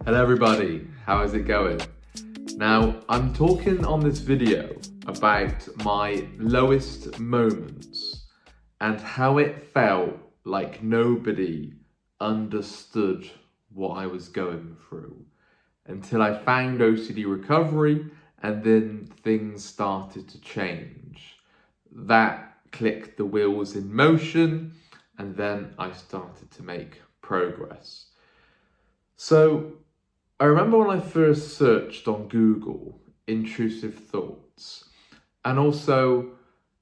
Hello everybody, how is it going? Now, I'm talking on this video about my lowest moments and how it felt like nobody understood what I was going through until I found OCD recovery and then things started to change. That clicked the wheels in motion and then I started to make progress. So, I remember when I first searched on Google intrusive thoughts, and also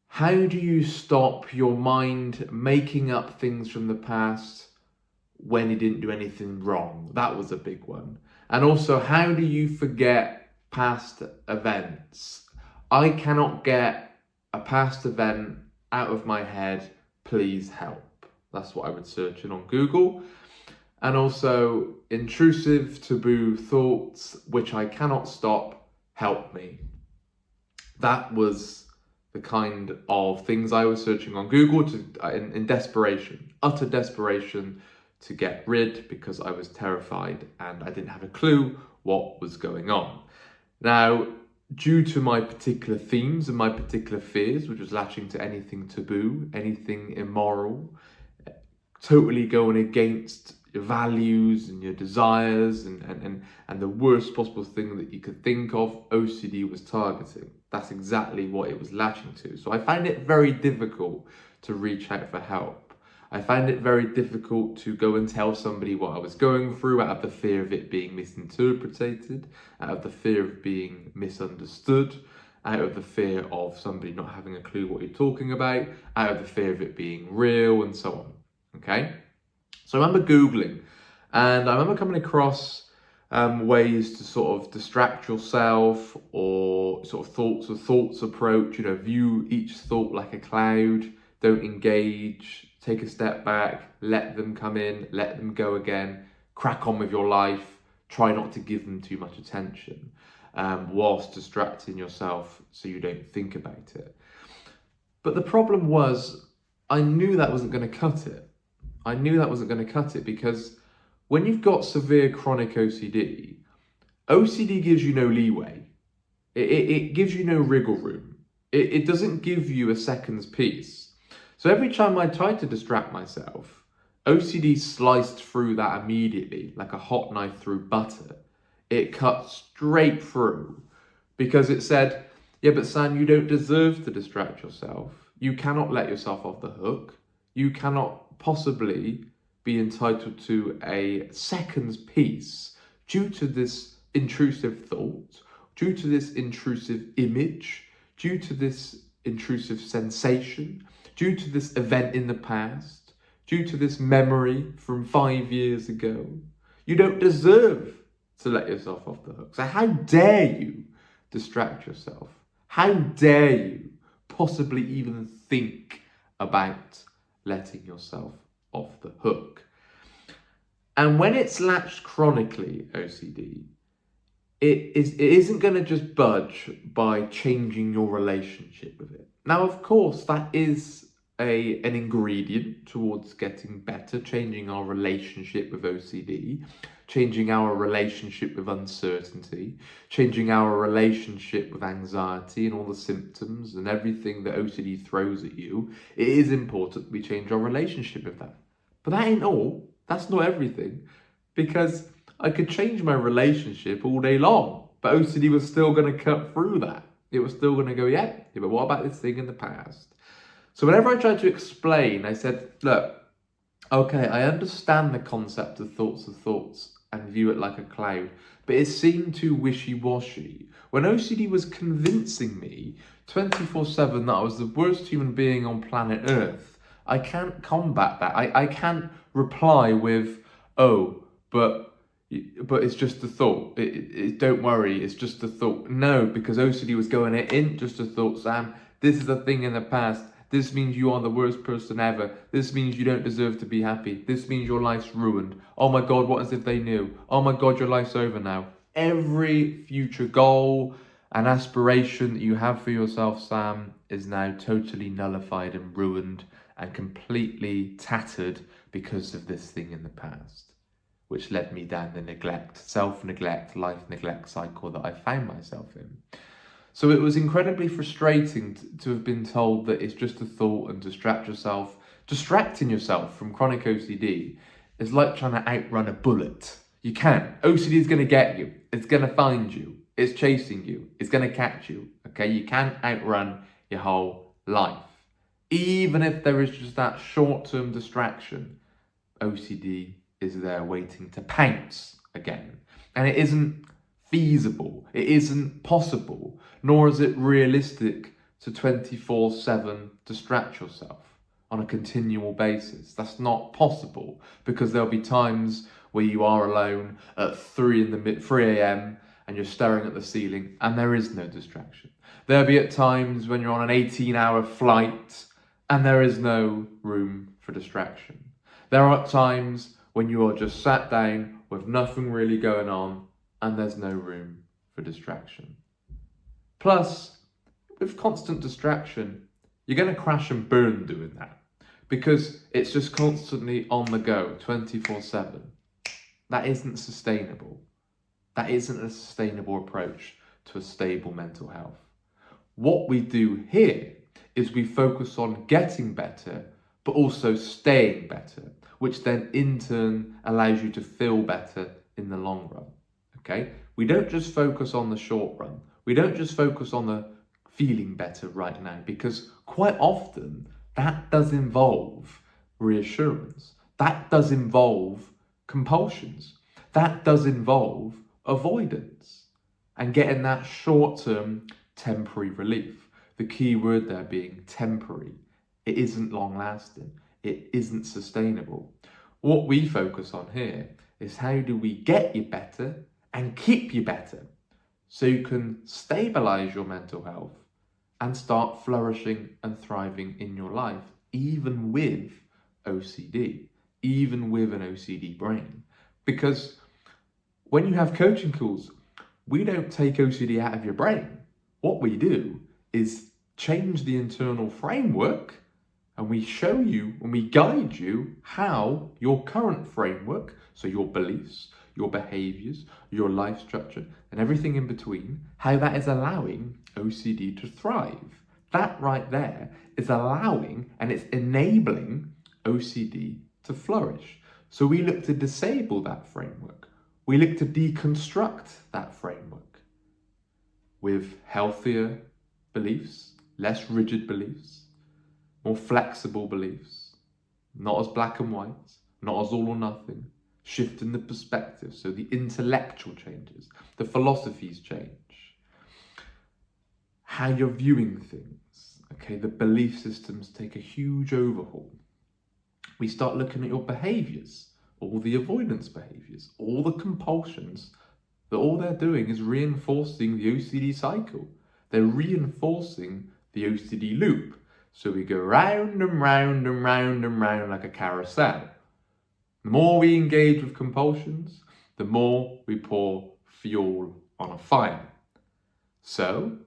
how do you stop your mind making up things from the past when you didn't do anything wrong? That was a big one. And also, how do you forget past events? I cannot get a past event out of my head, please help. That's what I would search in on Google. And also, intrusive, taboo thoughts, which I cannot stop, help me. That was the kind of things I was searching on Google in desperation, utter desperation to get rid, because I was terrified and I didn't have a clue what was going on. Now, due to my particular themes and my particular fears, which was latching to anything taboo, anything immoral, totally going against your values and your desires and the worst possible thing that you could think of, OCD was targeting. That's exactly what it was latching to. So I find it very difficult to reach out for help. I find it very difficult to go and tell somebody what I was going through out of the fear of it being misinterpreted, out of the fear of being misunderstood, out of the fear of somebody not having a clue what you're talking about, out of the fear of it being real, and so on. Okay? So I remember Googling, and I remember coming across ways to sort of distract yourself, or sort of thoughts approach, view each thought like a cloud, don't engage, take a step back, let them come in, let them go again, crack on with your life, try not to give them too much attention, whilst distracting yourself so you don't think about it. But the problem was, I knew that wasn't going to cut it. I knew that wasn't going to cut it, because when you've got severe chronic OCD, OCD gives you no leeway. It gives you no wriggle room. It doesn't give you a second's peace. So every time I tried to distract myself, OCD sliced through that immediately, like a hot knife through butter. It cut straight through, because it said, yeah, but Sam, you don't deserve to distract yourself. You cannot let yourself off the hook. You cannot possibly be entitled to a second's peace due to this intrusive thought, due to this intrusive image, due to this intrusive sensation, due to this event in the past, due to this memory from 5 years ago. You don't deserve to let yourself off the hook. So how dare you distract yourself? How dare you possibly even think about letting yourself off the hook? And when it's latched chronically, OCD, it isn't going to just budge by changing your relationship with it. Now, of course, that is an ingredient towards getting better, changing our relationship with OCD, changing our relationship with uncertainty, changing our relationship with anxiety and all the symptoms and everything that OCD throws at you. It is important we change our relationship with that. But that ain't all. That's not everything. Because I could change my relationship all day long, but OCD was still going to cut through that. It was still going to go, yeah, but what about this thing in the past? So whenever I tried to explain, I said, look, okay, I understand the concept of thoughts and view it like a cloud, but it seemed too wishy-washy. When OCD was convincing me 24/7 that I was the worst human being on planet Earth, I can't combat that. I can't reply with, oh, but it's just a thought. Don't worry, it's just a thought. No, because OCD was going, it ain't just a thought, Sam. This is a thing in the past. This means you are the worst person ever. This means you don't deserve to be happy. This means your life's ruined. Oh my God, what as if they knew? Oh my God, your life's over now. Every future goal and aspiration that you have for yourself, Sam, is now totally nullified and ruined and completely tattered because of this thing in the past. which led me down the neglect, self-neglect, life neglect cycle that I found myself in. So it was incredibly frustrating to have been told that it's just a thought and distract yourself. Distracting yourself from chronic OCD is like trying to outrun a bullet. You can't. OCD is going to get you. It's going to find you. It's chasing you. It's going to catch you. Okay? You can't outrun your whole life. Even if there is just that short-term distraction, OCD is there waiting to pounce again. And it isn't feasible. It isn't possible. Nor is it realistic to 24/7 distract yourself on a continual basis. That's not possible, because there'll be times where you are alone at 3 a.m. and you're staring at the ceiling and there is no distraction. There'll be at times when you're on an 18-hour flight and there is no room for distraction. There are times when you are just sat down with nothing really going on and there's no room for distraction. Plus, with constant distraction, you're going to crash and burn doing that, because it's just constantly on the go, 24/7. That isn't sustainable. That isn't a sustainable approach to a stable mental health. What we do here is we focus on getting better, but also staying better, which then in turn allows you to feel better in the long run. Okay? We don't just focus on the short run. We don't just focus on the feeling better right now, because quite often that does involve reassurance. That does involve compulsions. That does involve avoidance and getting that short-term temporary relief. The key word there being temporary. It isn't long-lasting. It isn't sustainable. What we focus on here is how do we get you better and keep you better, so you can stabilize your mental health and start flourishing and thriving in your life, even with OCD, even with an OCD brain. Because when you have coaching calls, we don't take OCD out of your brain. What we do is change the internal framework, and we show you and we guide you how your current framework, so your beliefs, your behaviors, your life structure, and everything in between, how that is allowing OCD to thrive. That right there is allowing and it's enabling OCD to flourish. So we look to disable that framework. We look to deconstruct that framework with healthier beliefs, less rigid beliefs, more flexible beliefs, not as black and white, not as all or nothing, shifting the perspective, so the intellectual changes, the philosophies change, how you're viewing things, okay, the belief systems take a huge overhaul. We start looking at your behaviors, all the avoidance behaviors, all the compulsions, that all they're doing is reinforcing the OCD cycle. They're reinforcing the OCD loop. So we go round and round and round and round like a carousel. The more we engage with compulsions, the more we pour fuel on a fire. So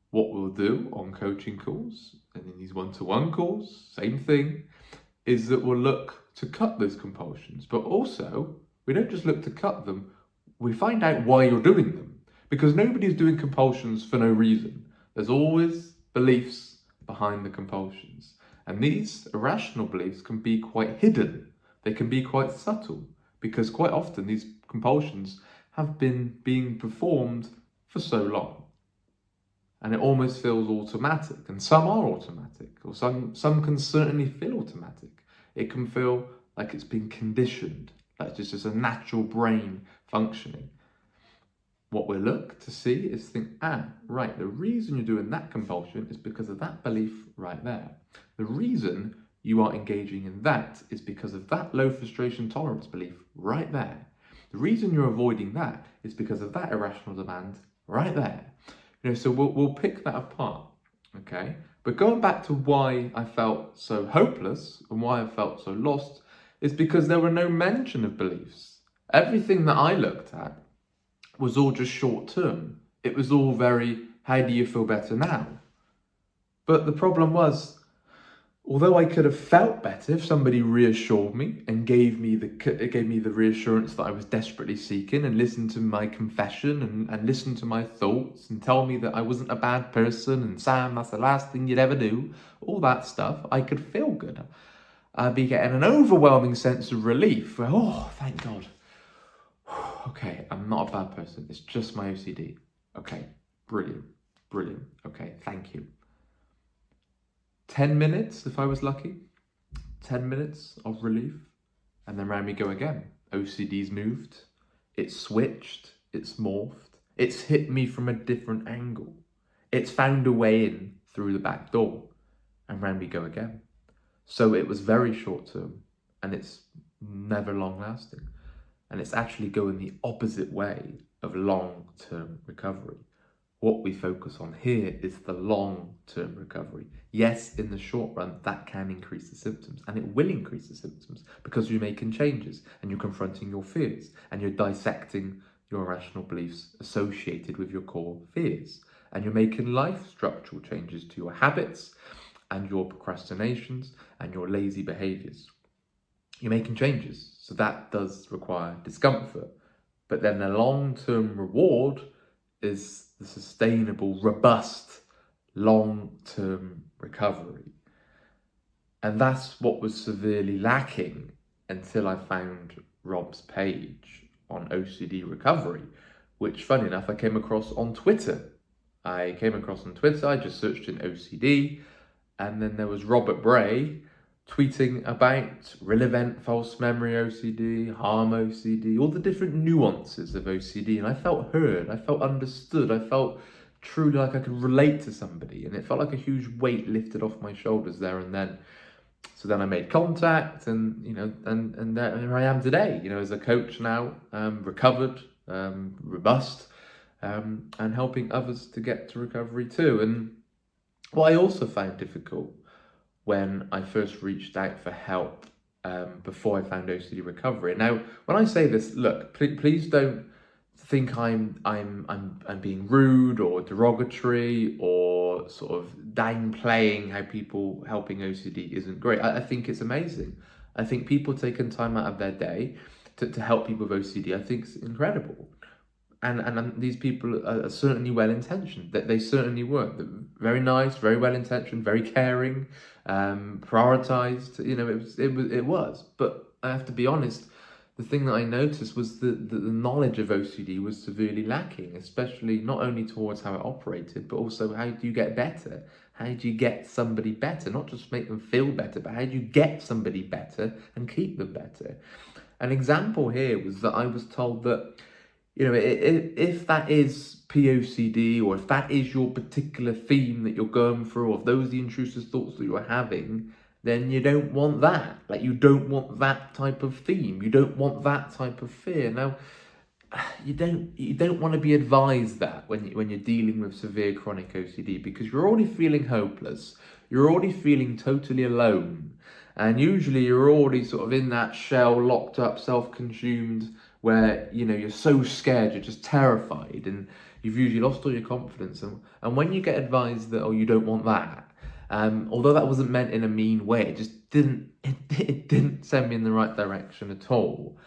what we'll do on coaching calls and in these one-to-one calls, same thing, is that we'll look to cut those compulsions. But also, we don't just look to cut them, we find out why you're doing them. Because nobody's doing compulsions for no reason. There's always beliefs behind the compulsions. And these irrational beliefs can be quite hidden. They can be quite subtle, because quite often these compulsions have been being performed for so long. And it almost feels automatic, and some are automatic, or some can certainly feel automatic. It can feel like it's been conditioned, like it's just a natural brain functioning. What we look to see is think, right, the reason you're doing that compulsion is because of that belief right there. The reason you are engaging in that is because of that low frustration tolerance belief right there. The reason you're avoiding that is because of that irrational demand right there. So we'll pick that apart, okay? But going back to why I felt so hopeless and why I felt so lost is because there were no mention of beliefs. Everything that I looked at was all just short term. It was all very, how do you feel better now? But the problem was, Although I could have felt better if somebody reassured me and gave me the reassurance that I was desperately seeking, and listened to my confession and listened to my thoughts and tell me that I wasn't a bad person and Sam, that's the last thing you'd ever do, all that stuff, I could feel good. I'd be getting an overwhelming sense of relief. Oh, thank God. Okay, I'm not a bad person. It's just my OCD. Okay, brilliant, brilliant. Okay, thank you. 10 minutes, if I was lucky, 10 minutes of relief, and then round we go again. OCD's moved, it's switched, it's morphed, it's hit me from a different angle. It's found a way in through the back door, and round we go again. So it was very short term, and it's never long lasting. And it's actually going the opposite way of long-term recovery. What we focus on here is the long-term recovery. Yes, in the short run, that can increase the symptoms, and it will increase the symptoms because you're making changes and you're confronting your fears and you're dissecting your irrational beliefs associated with your core fears. And you're making life structural changes to your habits and your procrastinations and your lazy behaviors. You're making changes, so that does require discomfort. But then the long-term reward is the sustainable, robust, long-term recovery. And that's what was severely lacking until I found Rob's page on OCD recovery, which, funny enough, I came across on Twitter. I just searched in OCD, and then there was Robert Bray tweeting about real event false memory OCD, harm OCD, all the different nuances of OCD, and I felt heard, I felt understood, I felt truly like I could relate to somebody, and it felt like a huge weight lifted off my shoulders there and then. So then I made contact, and and there I am today, as a coach now, recovered, robust, and helping others to get to recovery too. And what I also found difficult when I first reached out for help, before I found OCD recovery. Now, when I say this, look, please don't think I'm being rude or derogatory or sort of downplaying how people helping OCD isn't great. I think it's amazing. I think people taking time out of their day to help people with OCD, I think is incredible. And these people are certainly well-intentioned. That they certainly were very nice, very well-intentioned, very caring, prioritized. It was. But I have to be honest. The thing that I noticed was that the knowledge of OCD was severely lacking, especially not only towards how it operated, but also how do you get better? How do you get somebody better? Not just make them feel better, but how do you get somebody better and keep them better? An example here was that I was told that if that is POCD, or if that is your particular theme that you're going through, or if those are the intrusive thoughts that you're having, then you don't want that. Like, you don't want that type of theme. You don't want that type of fear. Now, you don't want to be advised that when you're dealing with severe chronic OCD, because you're already feeling hopeless. You're already feeling totally alone. And usually you're already sort of in that shell, locked up, self-consumed, where you're so scared, you're just terrified, and you've usually lost all your confidence. And when you get advised that, oh, you don't want that, although that wasn't meant in a mean way, it didn't send me in the right direction at all.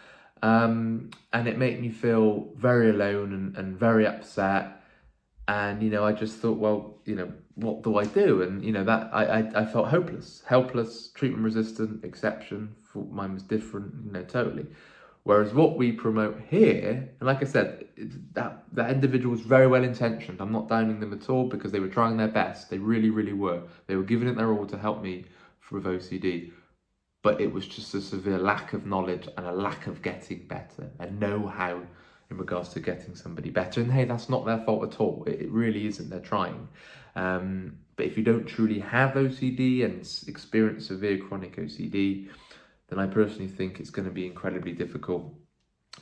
And it made me feel very alone and very upset. And I just thought, well, what do I do? And that I felt hopeless, helpless, treatment resistant, exception. Thought mine was different, totally. Whereas what we promote here, and like I said, that individual was very well intentioned. I'm not downing them at all, because they were trying their best. They really, really were. They were giving it their all to help me with OCD. But it was just a severe lack of knowledge and a lack of getting better and know-how in regards to getting somebody better. And hey, that's not their fault at all. It really isn't. They're trying. But if you don't truly have OCD and experience severe chronic OCD, then I personally think it's going to be incredibly difficult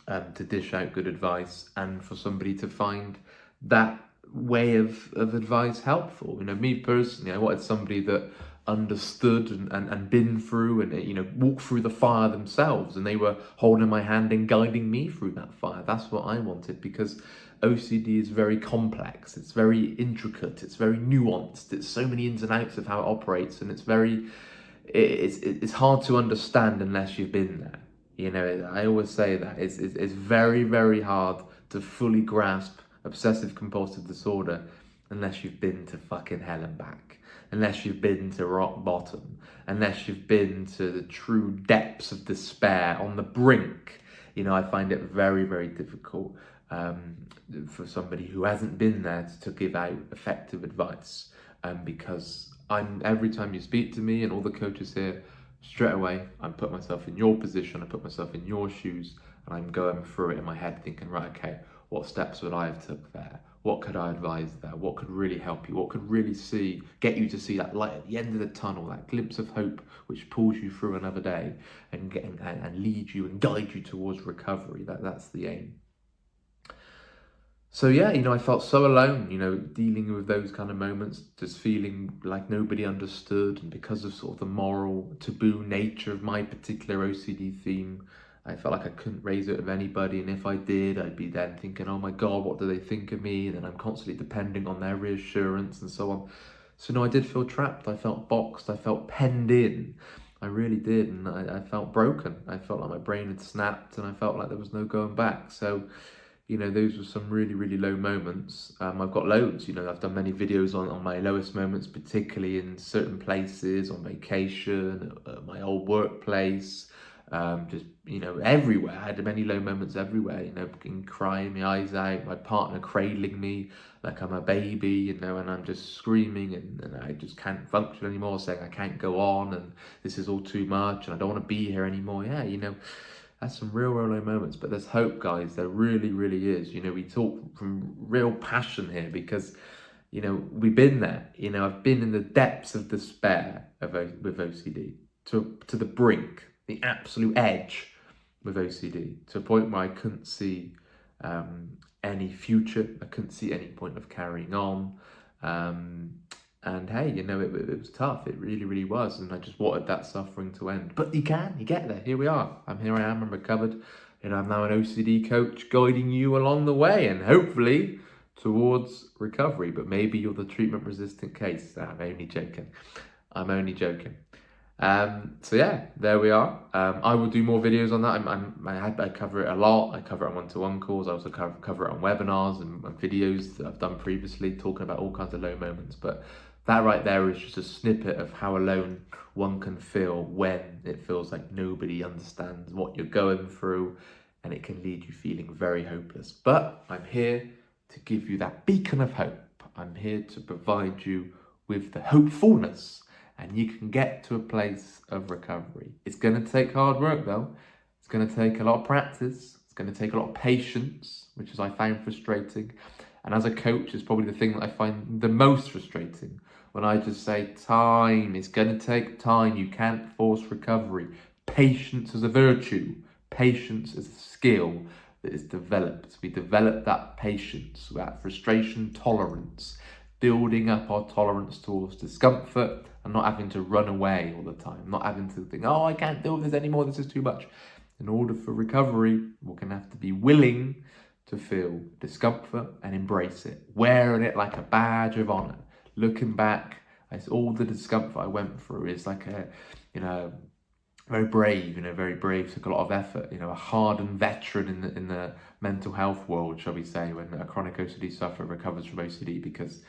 to dish out good advice, and for somebody to find that way of advice helpful. Me personally, I wanted somebody that understood and been through and walked through the fire themselves, and they were holding my hand and guiding me through that fire. That's what I wanted, because OCD is very complex, it's very intricate, it's very nuanced, it's so many ins and outs of how it operates, and it's very it's hard to understand unless you've been there. You know, I always say that it's very, very hard to fully grasp obsessive compulsive disorder unless you've been to fucking hell and back, unless you've been to rock bottom, unless you've been to the true depths of despair on the brink. You know, I find it very, very difficult for somebody who hasn't been there to give out effective advice, because every time you speak to me and all the coaches here, straight away I put myself in your position, I put myself in your shoes, and I'm going through it in my head thinking, right, okay, what steps would I have took there? What could I advise there? What could really help you? What could really get you to see that light at the end of the tunnel, that glimpse of hope which pulls you through another day and lead you and guide you towards recovery? That's the aim. So yeah, you know, I felt so alone, you know, dealing with those kind of moments, just feeling like nobody understood. And because of sort of the moral taboo nature of my particular OCD theme, I felt like I couldn't raise it with anybody. And if I did, I'd be then thinking, oh my God, what do they think of me? And then I'm constantly depending on their reassurance and so on. So no, I did feel trapped. I felt boxed. I felt penned in. I really did. And I felt broken. I felt like my brain had snapped and I felt like there was no going back. So, you know, those were some really, really low moments. I've got loads, you know, I've done many videos on my lowest moments, particularly in certain places, on vacation, my old workplace, just, you know, everywhere. I had many low moments everywhere, you know, crying my eyes out, my partner cradling me like I'm a baby, you know, and I'm just screaming and I just can't function anymore, saying I can't go on and this is all too much and I don't want to be here anymore. Yeah, you know, that's some real, real low moments, but there's hope, guys. There really, really is. You know, we talk from real passion here because, you know, we've been there. You know, I've been in the depths of despair with OCD, to the brink, the absolute edge with OCD, to a point where I couldn't see any future. I couldn't see any point of carrying on. And hey, you know, it was tough. It really, really was. And I just wanted that suffering to end. But you get there. Here we are. I'm recovered. And I'm now an OCD coach guiding you along the way and hopefully towards recovery. But maybe you're the treatment resistant case. I'm only joking. So yeah, there we are. I will do more videos on that. I cover it a lot. I cover it on one-to-one calls. I also cover it on webinars and videos that I've done previously, talking about all kinds of low moments. But that right there is just a snippet of how alone one can feel when it feels like nobody understands what you're going through, and it can lead you feeling very hopeless. But I'm here to give you that beacon of hope. I'm here to provide you with the hopefulness, and you can get to a place of recovery. It's going to take hard work though. It's going to take a lot of practice. It's going to take a lot of patience, which is I find frustrating. And as a coach, it's probably the thing that I find the most frustrating. When I just say time, it's going to take time. You can't force recovery. Patience is a virtue. Patience is a skill that is developed. We develop that patience, that frustration tolerance, building up our tolerance towards discomfort and not having to run away all the time, not having to think, oh, I can't deal with this anymore, this is too much. In order for recovery, we're going to have to be willing to feel discomfort and embrace it, wearing it like a badge of honor. Looking back, all the discomfort I went through is like very brave, took a lot of effort, you know, a hardened veteran in the mental health world, shall we say, when a chronic OCD sufferer recovers from OCD, because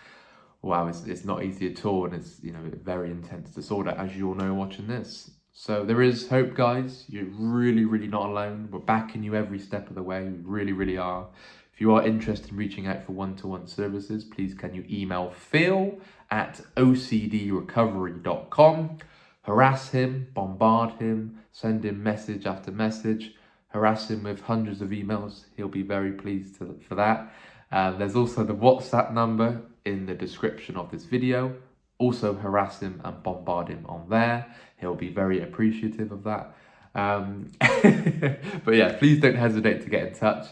wow, it's not easy at all, and it's, you know, a very intense disorder, as you all know watching this. So there is hope, guys. You're really, really not alone. We're backing you every step of the way. We really, really are. If you are interested in reaching out for one-to-one services, please can you email phil@ocdrecovery.com. Harass him, bombard him, send him message after message, harass him with hundreds of emails. He'll be very pleased for that. There's also the WhatsApp number in the description of this video. Also harass him and bombard him on there. He'll be very appreciative of that. But yeah, please don't hesitate to get in touch.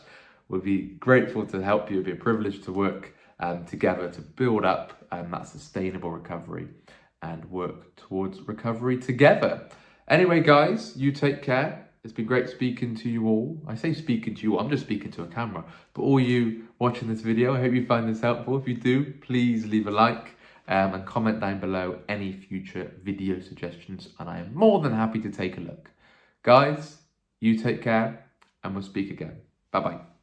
We'll be grateful to help you. It'll be a privilege to work together to build up that sustainable recovery and work towards recovery together. Anyway, guys, you take care. It's been great speaking to you all. I say speaking to you all, I'm just speaking to a camera. But all you watching this video, I hope you find this helpful. If you do, please leave a like and comment down below any future video suggestions, and I am more than happy to take a look. Guys, you take care, and we'll speak again. Bye bye.